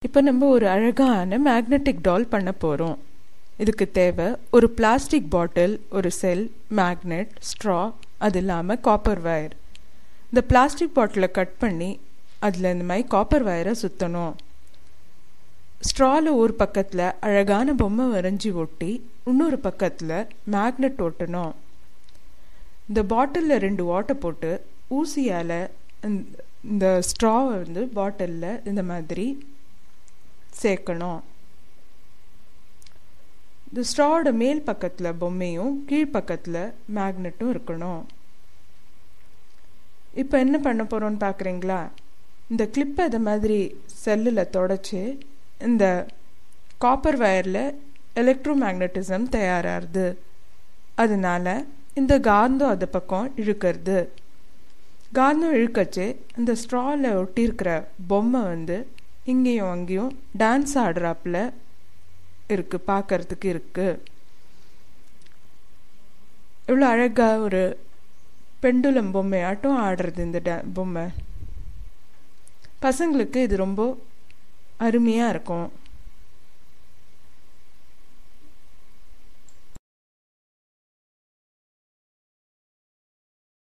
இப்போ நம்ம ஒரு அழகான மேக்னெட்டிக் டால் பண்ண போகிறோம். இதுக்கு தேவை ஒரு பிளாஸ்டிக் பாட்டில், ஒரு செல், மேக்னெட், ஸ்ட்ரா, அது இல்லாமல் காப்பர் வயர். இந்த பிளாஸ்டிக் பாட்டிலை கட் பண்ணி அதில் இந்த மாதிரி காப்பர் வயரை சுற்றணும். ஸ்ட்ராவில் ஒரு பக்கத்தில் அழகான பொம்மை வரைஞ்சி ஒட்டி இன்னொரு பக்கத்தில் மேக்னெட் ஒட்டணும். இந்த பாட்டிலில் 2 ஓட்டை போட்டு ஊசியால் இந்த ஸ்ட்ராவை பாட்டிலில் இந்த மாதிரி சேர்க்கணும். இந்த ஸ்ட்ராவோட மேல் பக்கத்தில் பொம்மையும் கீழ்ப்பக்கத்தில் மேக்னெட்டும் இருக்கணும். இப்போ என்ன பண்ண போகிறோன்னு பார்க்குறீங்களா? இந்த கிளிப்பை இது மாதிரி செல்லில் தொடச்சி இந்த காப்பர் வயரில் எலக்ட்ரோ மேக்னட்டிசம் தயாராகுது. அதனால இந்த காந்தம் அது பக்கம் இழுக்கிறது. காந்தம் இழுக்கச்சு இந்த ஸ்ட்ராவில் ஒட்டியிருக்கிற பொம்மை இங்கேயும் அங்கேயும் டான்ஸ் ஆடுறாப்புல இருக்குது, பார்க்கறதுக்கு இருக்குது. இவ்வளோ அழகாக ஒரு பெண்டுலம் பொம்மையாட்டும் ஆடுறது இந்த பொம்மை. பசங்களுக்கு இது ரொம்ப அருமையாக இருக்கும்.